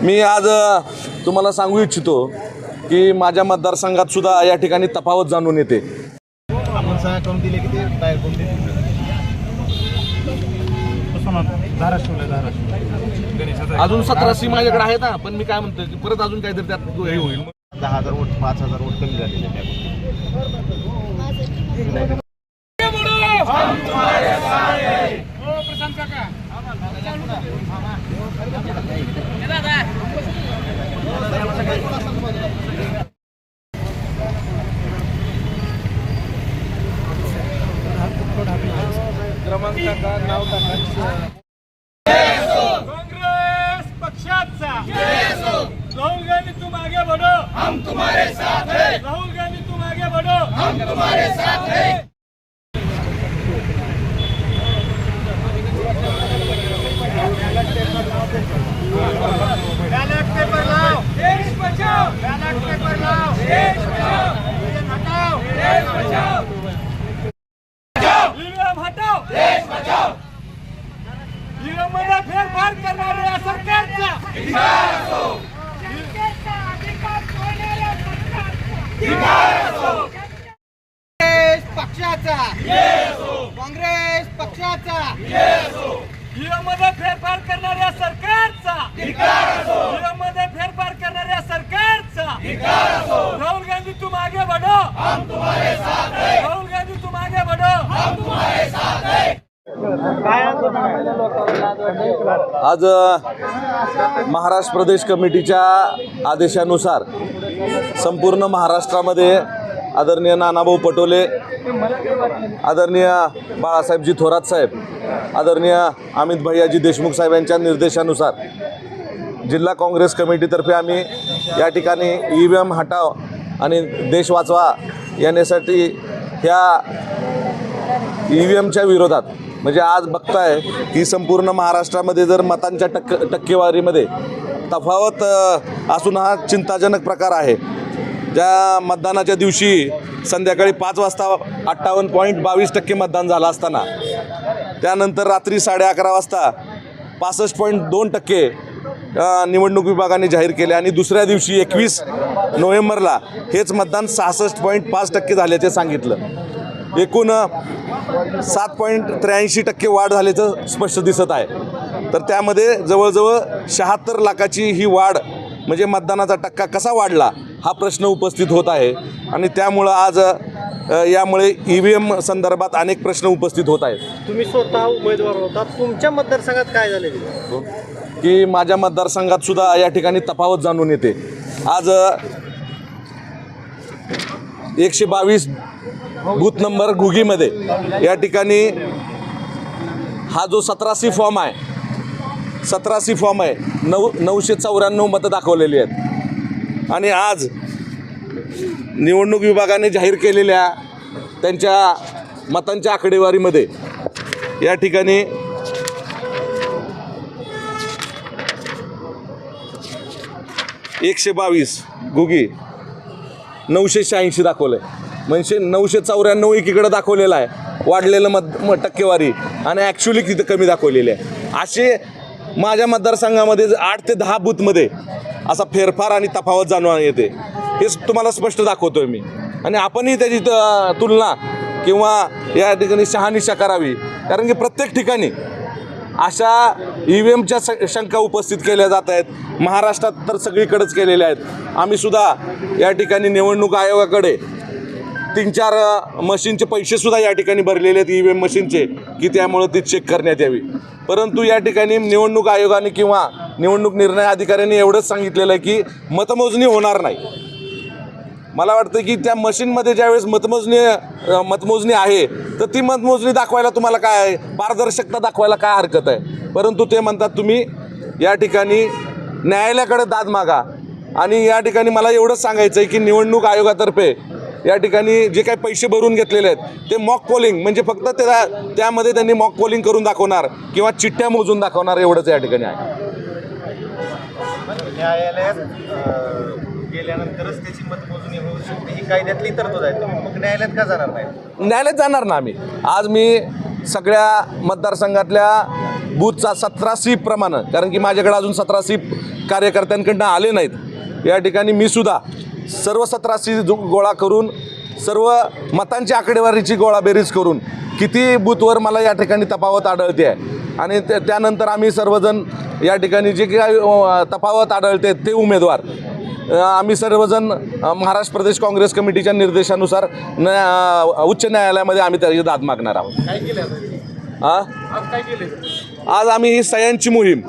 मी आज तुम्हाला सांगू इच्छितो की माझ्या मतदारसंघात सुद्धा या ठिकाणी तफावत जाणून येते। आपण सहाय्य करून दिले की ते टायर करून देतील अजून 17 माझ्याकडे आहेत ना, पण मी काय म्हणतो की परत अजून काहीतरी त्यात हे होईल। 10,000 वोट 5,000 वोट कमी झालेले क्रमांकाचा नाव टाकायचं। कांग्रेस पक्षाचा राहुल गांधी तुम आगे बढ़ो, हम तुम्हारे साथ हैं। राहुल गांधी तुम आगे बढ़ो, हम तुम्हारे साथ हैं। बैलेट पेपर लाओ, देश बचाओ। बैलेट पेपर लाओ, देश बचाओ। हटाओ, देश बचाओ। ईवीएम हटाओ, देश बचाओ। ईवीएममध्ये फेरफार करणाऱ्या सरकारचा धिक्कार असो। जनतेचा अधिकार सोडणाऱ्या सरकारचा धिक्कार असो। काँग्रेस पक्षाचा काँग्रेस पक्षाचा ईवीएममध्ये फेरफार करणाऱ्या सरकारचा धिक्कार असो। ईवीएममध्ये फेरफार करणाऱ्या सरकारचा धिक्कार असो। राहुल गांधी तुम आगे बढ़ो, हम तुम्हारे साथ हैं। राहुल गांधी तुम आगे बढ़ो, हम तुम्हारे साथ हैं। आज महाराष्ट्र प्रदेश कमिटीच्या आदेशानुसार संपूर्ण महाराष्ट्रामध्ये आदरणीय नानाभाऊ पटोले, आदरणीय बाळासाहेबजी थोरात साहेब, आदरणीय अमित भैयाजी देशमुख साहेब यांच्या निर्देशानुसार जिल्हा काँग्रेस कमिटीतर्फे आम्ही या ठिकाणी ईव्हीएम हटाव आणि देश वाचवा यासाठी ह्या ईव्हीएमच्या विरोधात, म्हणजे आज बघताय की संपूर्ण महाराष्ट्रामध्ये जर मतांच्या टक्केवारीमध्ये तफावत असून हा चिंताजनक प्रकार आहे। ज्या मतदानाच्या दिवशी संध्याकाळी 5 वाजता 58.22% मतदान झालं असताना त्यानंतर रात्री 11:30 वाजता 65.2% निवडणूक विभागाने जाहीर केले आणि दुसऱ्या दिवशी 21 नोव्हेंबरला हेच मतदान 66.5% झाल्याचे सांगितलं। एकूण 7.83% वाढ झाल्याचं स्पष्ट दिसत आहे। तर त्यामध्ये जवळजवळ 76 लाखाची ही वाढ, म्हणजे मतदानाचा टक्का कसा वाढला हा प्रश्न उपस्थित होत आहे। आणि त्यामुळं आज यामुळे ईव्हीएम संदर्भात अनेक प्रश्न उपस्थित होत आहेत। तुम्ही स्वतः उमेदवार होता, तुमच्या मतदारसंघात काय झाले की माझ्या मतदारसंघात सुद्धा या ठिकाणी तफावत जाणून येते। आज 122 बूथ नंबर घुगीमध्ये या ठिकाणी हा जो 17C फॉर्म आहे, 17C फॉर्म आहे, 994 मतं दाखवलेली आहेत। आणि आज निवडणूक विभागाने जाहीर केलेल्या त्यांच्या मतांच्या आकडेवारीमध्ये या ठिकाणी एकशे 22 घुगी 986 दाखवलं आहे, म्हणजे 994 एकीकडे दाखवलेलं आहे वाढलेलं टक्केवारी आणि ॲक्च्युली किती कमी दाखवलेली आहे। असे माझ्या मतदारसंघामध्ये 8 ते 10 बूथमध्ये असा फेरफार आणि तफावत जाणून येते। हे तुम्हाला स्पष्ट दाखवतोय मी, आणि आपणही त्याची तुलना किंवा या ठिकाणी शहानिशा करावी, कारण की प्रत्येक ठिकाणी अशा ईव्हीएमच्या शंका उपस्थित केल्या जात आहेत। महाराष्ट्रात तर सगळीकडेच केलेल्या आहेत। आम्ही सुद्धा या ठिकाणी निवडणूक आयोगाकडे 3-4 मशीनचे पैसेसुद्धा या ठिकाणी भरलेले आहेत ईव्हीएम मशीनचे, की त्यामुळे ती चेक करण्यात यावी। परंतु या ठिकाणी निवडणूक आयोगाने किंवा निवडणूक निर्णय अधिकाऱ्यांनी एवढंच सांगितलेलं आहे की मतमोजणी होणार नाही। मला वाटतं की त्या मशीनमध्ये ज्यावेळेस मतमोजणी आहे तर ती मतमोजणी दाखवायला तुम्हाला काय आहे, पारदर्शकता दाखवायला काय हरकत आहे। परंतु ते म्हणतात तुम्ही या ठिकाणी न्यायालयाकडे दाद मागा। आणि या ठिकाणी मला एवढंच सांगायचं आहे की निवडणूक आयोगातर्फे या ठिकाणी जे काही पैसे भरून घेतलेले आहेत ते मॉक पोलिंग, म्हणजे फक्त त्यामध्ये त्यांनी मॉक पोलिंग करून दाखवणार किंवा चिठ्ठ्या मोजून दाखवणार, एवढंच या ठिकाणी आहे। न्यायालयात गेल्यानंतरच त्याची मतमोजणी होऊ शकते ही कायद्यातली तरतूद आहे। तुम्ही मग न्यायालयात का जाणार नाही? न्यायालयात जाणार ना आम्ही। आज मी सगळ्या मतदारसंघातल्या बूथचा 17C प्रमाणे, कारण की माझ्याकडे अजून 17C कार्यकर्त्यांकडनं आले नाहीत, या ठिकाणी मी सुद्धा सर्व 17C गोळा करून सर्व मतांची आकडेवारीची गोळाबेरीज करून किती बूथवर मला या ठिकाणी तफावत आढळते आहे आणि त्यानंतर आम्ही सर्वजण या ठिकाणी जे काही तफावत आढळते ते उमेदवार आम्ही सर्वजण महाराष्ट्र प्रदेश काँग्रेस कमिटीच्या निर्देशानुसार उच्च न्यायालयामध्ये आम्ही त्याची दाद मागणार आहोत. काय केलं आज काय केलं? आज आम्ही ही सह्यांची मोहीम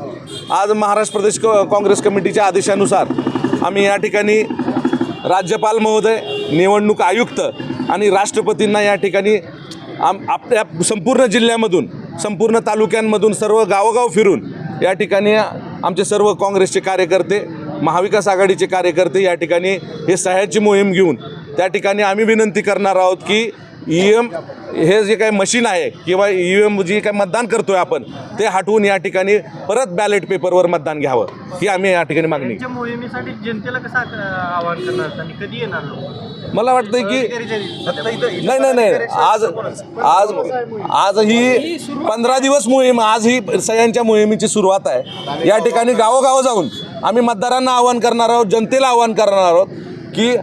आज महाराष्ट्र प्रदेश काँग्रेस कमिटीच्या आदेशानुसार आम्ही या ठिकाणी राज्यपाल महोदय, निवडणूक आयुक्त आणि राष्ट्रपतींना या ठिकाणी आपल्या संपूर्ण जिल्ह्यामधून, संपूर्ण तालुक्यांमधून, सर्व गावोगाव फिरून या ठिकाणी आमचे सर्व काँग्रेसचे कार्यकर्ते, महाविकास आघाडीचे कार्यकर्ते या ठिकाणी हे सह्याची मोहीम घेऊन त्या ठिकाणी आम्ही विनंती करणार आहोत की EM हे जे काही मशीन आहे किंवा EM जे काही मतदान करतोय आपण ते हटवून या ठिकाणी परत बॅलेट पेपरवर मतदान घ्यावं, ही आम्ही या ठिकाणी मागणी. त्यांच्या मोहिमेसाठी जनतेला कसं आवाहन करणार आणि कधी येणार लोक? मला वाटतंय की नाही आज ही 15 दिवस मोहीम, आज ही सह्यांच्या मोहिमेची सुरुवात आहे. या ठिकाणी गावोगाव जाऊन आम्ही मतदारांना आवाहन करणार आहोत, जनतेला आवाहन करणार आहोत की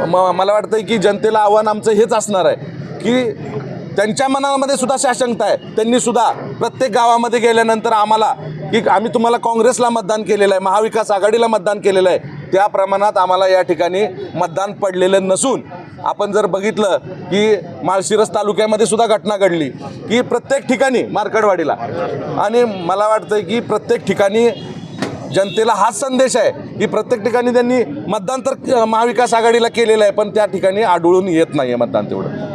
मला वाटतंय की जनतेला आव्हान आमचं हेच असणार आहे की त्यांच्या मनामध्ये सुद्धा साशंकता आहे. त्यांनी सुद्धा प्रत्येक गावामध्ये गेल्यानंतर आम्हाला की आम्ही तुम्हाला काँग्रेसला मतदान केलेलं आहे, महाविकास आघाडीला मतदान केलेलं आहे, त्या प्रमाणात आम्हाला या ठिकाणी मतदान पडलेलं नसून आपण जर बघितलं की माळशिरस तालुक्यामध्ये सुद्धा घटना घडली की प्रत्येक ठिकाणी मार्कडवाडीला, आणि मला वाटतं की प्रत्येक ठिकाणी जनतेला हाच संदेश आहे की प्रत्येक ठिकाणी त्यांनी मतदान तर महाविकास आघाडीला केलेलं आहे पण त्या ठिकाणी आढळून येत नाही आहे मतदान तेवढं.